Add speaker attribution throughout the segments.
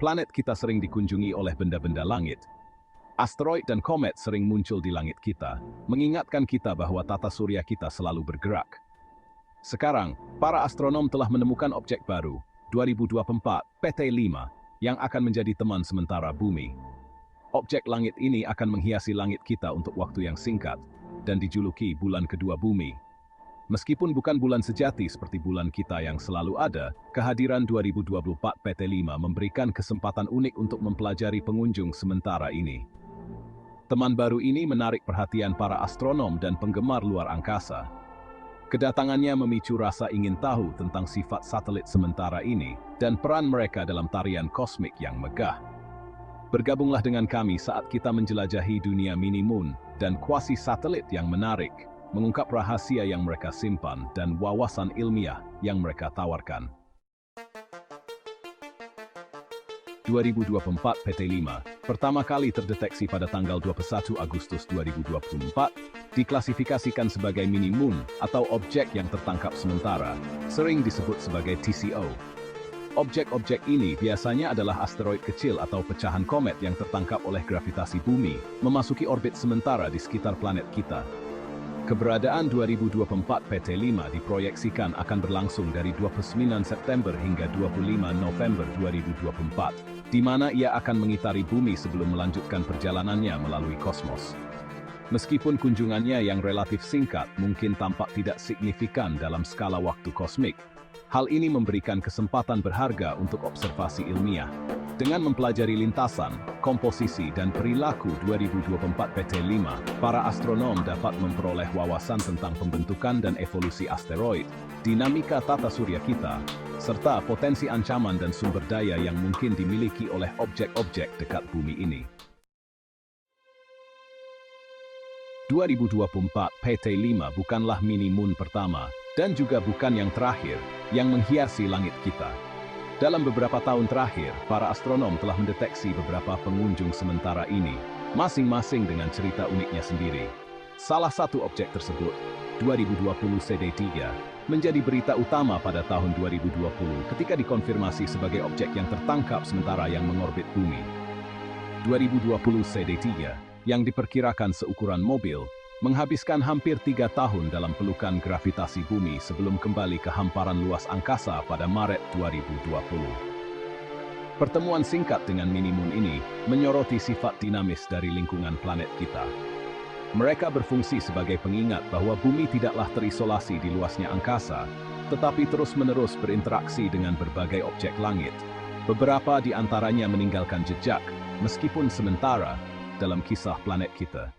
Speaker 1: Planet kita sering dikunjungi oleh benda-benda langit. Asteroid dan komet sering muncul di langit kita, mengingatkan kita bahwa tata surya kita selalu bergerak. Sekarang, para astronom telah menemukan objek baru, 2024 PT5, yang akan menjadi teman sementara Bumi. Objek langit ini akan menghiasi langit kita untuk waktu yang singkat, dan dijuluki bulan kedua Bumi. Meskipun bukan bulan sejati seperti bulan kita yang selalu ada, kehadiran 2024 PT5 memberikan kesempatan unik untuk mempelajari pengunjung sementara ini. Teman baru ini menarik perhatian para astronom dan penggemar luar angkasa. Kedatangannya memicu rasa ingin tahu tentang sifat satelit sementara ini dan peran mereka dalam tarian kosmik yang megah. Bergabunglah dengan kami saat kita menjelajahi dunia mini moon dan kuasi satelit yang menarik, mengungkap rahasia yang mereka simpan dan wawasan ilmiah yang mereka tawarkan. 2024 PT5 pertama kali terdeteksi pada tanggal 21 Agustus 2024, diklasifikasikan sebagai mini moon atau objek yang tertangkap sementara, sering disebut sebagai TCO. Objek-objek ini biasanya adalah asteroid kecil atau pecahan komet yang tertangkap oleh gravitasi bumi, memasuki orbit sementara di sekitar planet kita. Keberadaan 2024 PT5 diproyeksikan akan berlangsung dari 29 September hingga 25 November 2024, di mana ia akan mengitari bumi sebelum melanjutkan perjalanannya melalui kosmos. Meskipun kunjungannya yang relatif singkat mungkin tampak tidak signifikan dalam skala waktu kosmik, hal ini memberikan kesempatan berharga untuk observasi ilmiah. Dengan mempelajari lintasan, komposisi, dan perilaku 2024 PT5, para astronom dapat memperoleh wawasan tentang pembentukan dan evolusi asteroid, dinamika tata surya kita, serta potensi ancaman dan sumber daya yang mungkin dimiliki oleh objek-objek dekat bumi ini. 2024 PT5 bukanlah mini moon pertama, dan juga bukan yang terakhir, yang menghiasi langit kita. Dalam beberapa tahun terakhir, para astronom telah mendeteksi beberapa pengunjung sementara ini, masing-masing dengan cerita uniknya sendiri. Salah satu objek tersebut, 2020 CD3, menjadi berita utama pada tahun 2020 ketika dikonfirmasi sebagai objek yang tertangkap sementara yang mengorbit bumi. 2020 CD3, yang diperkirakan seukuran mobil, menghabiskan hampir 3 tahun dalam pelukan gravitasi bumi sebelum kembali ke hamparan luas angkasa pada Maret 2020. Pertemuan singkat dengan mini moon ini menyoroti sifat dinamis dari lingkungan planet kita. Mereka berfungsi sebagai pengingat bahwa bumi tidaklah terisolasi di luasnya angkasa, tetapi terus-menerus berinteraksi dengan berbagai objek langit. Beberapa di antaranya meninggalkan jejak, meskipun sementara, dalam kisah planet kita.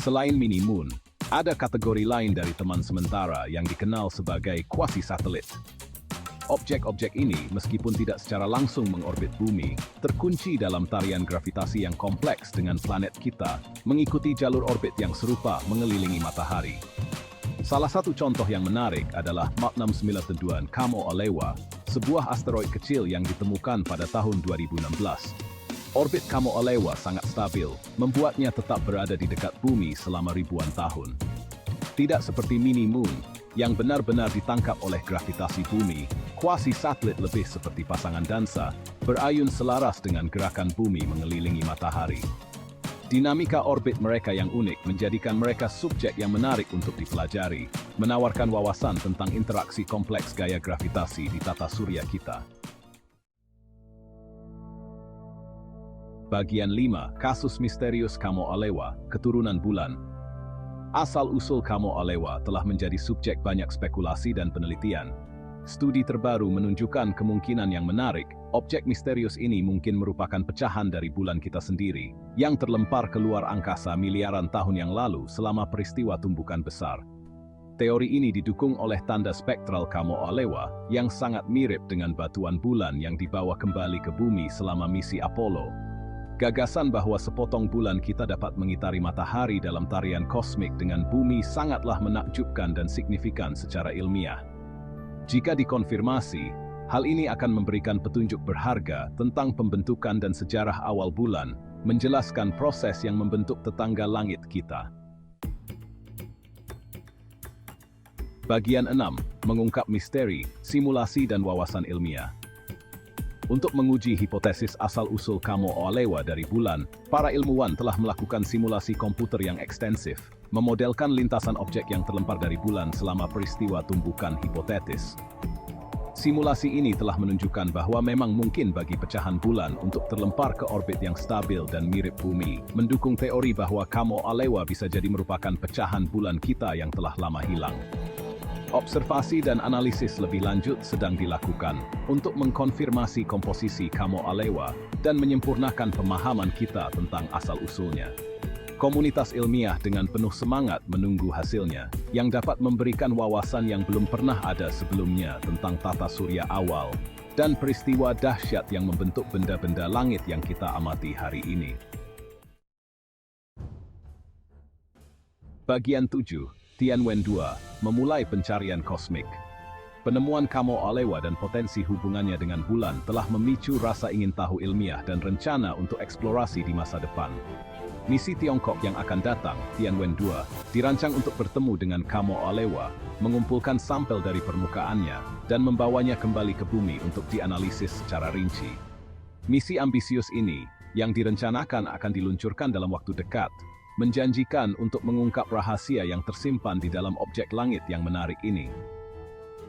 Speaker 1: Selain mini moon, ada kategori lain dari teman sementara yang dikenal sebagai quasi-satelit. Objek-objek ini, meskipun tidak secara langsung mengorbit bumi, terkunci dalam tarian gravitasi yang kompleks dengan planet kita, mengikuti jalur orbit yang serupa mengelilingi matahari. Salah satu contoh yang menarik adalah Mach 692 Kamo Alewa, sebuah asteroid kecil yang ditemukan pada tahun 2016. Orbit Kamo Alewa sangat stabil, membuatnya tetap berada di dekat bumi selama ribuan tahun. Tidak seperti mini moon, yang benar-benar ditangkap oleh gravitasi bumi, quasi-satelit lebih seperti pasangan dansa, berayun selaras dengan gerakan bumi mengelilingi matahari. Dinamika orbit mereka yang unik menjadikan mereka subjek yang menarik untuk dipelajari, menawarkan wawasan tentang interaksi kompleks gaya gravitasi di tata surya kita. Bagian 5. Kasus misterius Kamo Alewa, keturunan bulan. Asal-usul Kamo Alewa telah menjadi subjek banyak spekulasi dan penelitian. Studi terbaru menunjukkan kemungkinan yang menarik, objek misterius ini mungkin merupakan pecahan dari bulan kita sendiri, yang terlempar keluar angkasa miliaran tahun yang lalu selama peristiwa tumbukan besar. Teori ini didukung oleh tanda spektral Kamo Alewa, yang sangat mirip dengan batuan bulan yang dibawa kembali ke bumi selama misi Apollo. Gagasan bahwa sepotong bulan kita dapat mengitari matahari dalam tarian kosmik dengan bumi sangatlah menakjubkan dan signifikan secara ilmiah. Jika dikonfirmasi, hal ini akan memberikan petunjuk berharga tentang pembentukan dan sejarah awal bulan, menjelaskan proses yang membentuk tetangga langit kita. Bagian 6. Mengungkap misteri, simulasi dan wawasan ilmiah. Untuk menguji hipotesis asal-usul Kamo Alewa dari bulan, para ilmuwan telah melakukan simulasi komputer yang ekstensif, memodelkan lintasan objek yang terlempar dari bulan selama peristiwa tumbukan hipotetis. Simulasi ini telah menunjukkan bahwa memang mungkin bagi pecahan bulan untuk terlempar ke orbit yang stabil dan mirip bumi, mendukung teori bahwa Kamo Alewa bisa jadi merupakan pecahan bulan kita yang telah lama hilang. Observasi dan analisis lebih lanjut sedang dilakukan untuk mengkonfirmasi komposisi Kamo Alewa dan menyempurnakan pemahaman kita tentang asal-usulnya. Komunitas ilmiah dengan penuh semangat menunggu hasilnya, yang dapat memberikan wawasan yang belum pernah ada sebelumnya tentang tata surya awal dan peristiwa dahsyat yang membentuk benda-benda langit yang kita amati hari ini. Bagian 7. Tianwen 2 memulai pencarian kosmik. Penemuan Kamo Alewa dan potensi hubungannya dengan bulan telah memicu rasa ingin tahu ilmiah dan rencana untuk eksplorasi di masa depan. Misi Tiongkok yang akan datang, Tianwen 2, dirancang untuk bertemu dengan Kamo Alewa, mengumpulkan sampel dari permukaannya, dan membawanya kembali ke bumi untuk dianalisis secara rinci. Misi ambisius ini, yang direncanakan akan diluncurkan dalam waktu dekat, menjanjikan untuk mengungkap rahasia yang tersimpan di dalam objek langit yang menarik ini.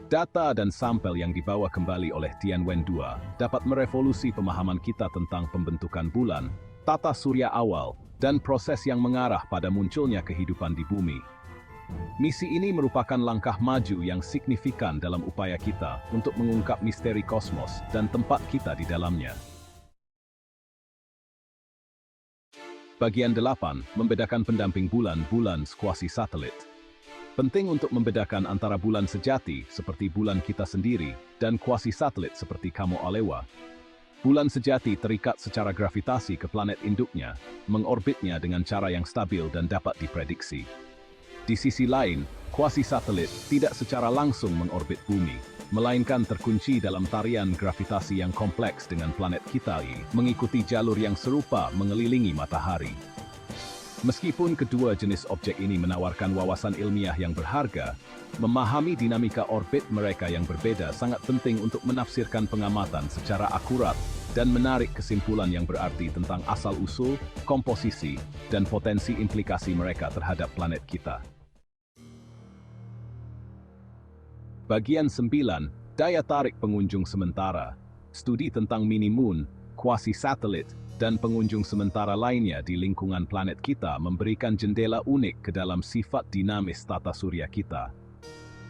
Speaker 1: Data dan sampel yang dibawa kembali oleh Tianwen 2 dapat merevolusi pemahaman kita tentang pembentukan bulan, tata surya awal, dan proses yang mengarah pada munculnya kehidupan di bumi. Misi ini merupakan langkah maju yang signifikan dalam upaya kita untuk mengungkap misteri kosmos dan tempat kita di dalamnya. Bagian 8. Membedakan pendamping bulan quasi satelit. Penting untuk membedakan antara bulan sejati seperti bulan kita sendiri dan quasi satelit seperti Kamo Alewa. Bulan sejati terikat secara gravitasi ke planet induknya, mengorbitnya dengan cara yang stabil dan dapat diprediksi. Di sisi lain, quasi satelit tidak secara langsung mengorbit bumi, melainkan terkunci dalam tarian gravitasi yang kompleks dengan planet kita mengikuti jalur yang serupa mengelilingi matahari. Meskipun kedua jenis objek ini menawarkan wawasan ilmiah yang berharga, memahami dinamika orbit mereka yang berbeda sangat penting untuk menafsirkan pengamatan secara akurat dan menarik kesimpulan yang berarti tentang asal-usul, komposisi, dan potensi implikasi mereka terhadap planet kita. Bagian 9. Daya tarik pengunjung sementara. Studi tentang mini-moon, quasi-satelit, dan pengunjung sementara lainnya di lingkungan planet kita memberikan jendela unik ke dalam sifat dinamis tata surya kita.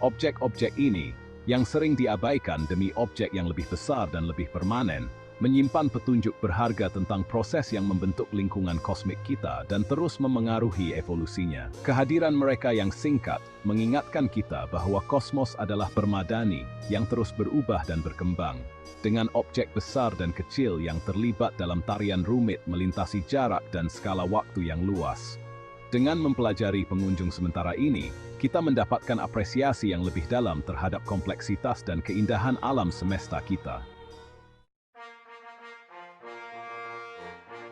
Speaker 1: Objek-objek ini, yang sering diabaikan demi objek yang lebih besar dan lebih permanen, menyimpan petunjuk berharga tentang proses yang membentuk lingkungan kosmik kita dan terus memengaruhi evolusinya. Kehadiran mereka yang singkat mengingatkan kita bahwa kosmos adalah permadani yang terus berubah dan berkembang, dengan objek besar dan kecil yang terlibat dalam tarian rumit melintasi jarak dan skala waktu yang luas. Dengan mempelajari pengunjung sementara ini, kita mendapatkan apresiasi yang lebih dalam terhadap kompleksitas dan keindahan alam semesta kita.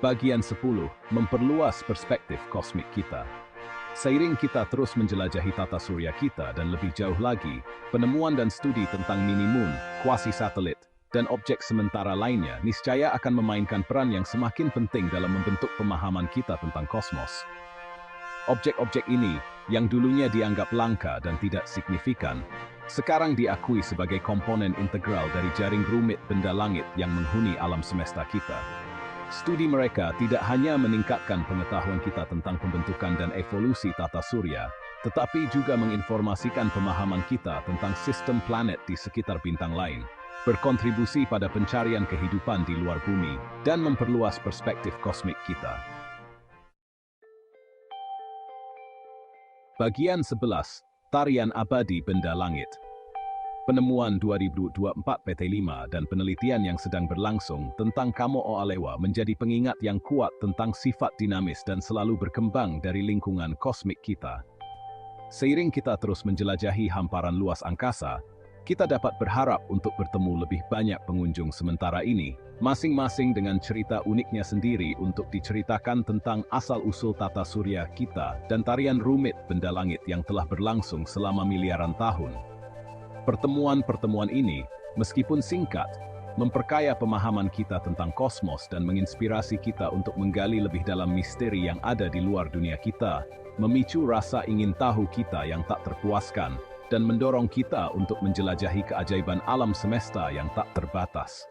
Speaker 1: Bagian 10. Memperluas perspektif kosmik kita. Seiring kita terus menjelajahi tata surya kita dan lebih jauh lagi, penemuan dan studi tentang mini-moon, quasi-satelit, dan objek sementara lainnya niscaya akan memainkan peran yang semakin penting dalam membentuk pemahaman kita tentang kosmos. Objek-objek ini, yang dulunya dianggap langka dan tidak signifikan, sekarang diakui sebagai komponen integral dari jaring rumit benda langit yang menghuni alam semesta kita. Studi mereka tidak hanya meningkatkan pengetahuan kita tentang pembentukan dan evolusi tata surya, tetapi juga menginformasikan pemahaman kita tentang sistem planet di sekitar bintang lain, berkontribusi pada pencarian kehidupan di luar bumi, dan memperluas perspektif kosmik kita. Bagian 11. Tarian abadi benda langit. Penemuan 2024 PT5 dan penelitian yang sedang berlangsung tentang Kamo Alewa menjadi pengingat yang kuat tentang sifat dinamis dan selalu berkembang dari lingkungan kosmik kita. Seiring kita terus menjelajahi hamparan luas angkasa, kita dapat berharap untuk bertemu lebih banyak pengunjung sementara ini, masing-masing dengan cerita uniknya sendiri untuk diceritakan tentang asal-usul tata surya kita dan tarian rumit benda langit yang telah berlangsung selama miliaran tahun. Pertemuan-pertemuan ini, meskipun singkat, memperkaya pemahaman kita tentang kosmos dan menginspirasi kita untuk menggali lebih dalam misteri yang ada di luar dunia kita, memicu rasa ingin tahu kita yang tak terpuaskan, dan mendorong kita untuk menjelajahi keajaiban alam semesta yang tak terbatas.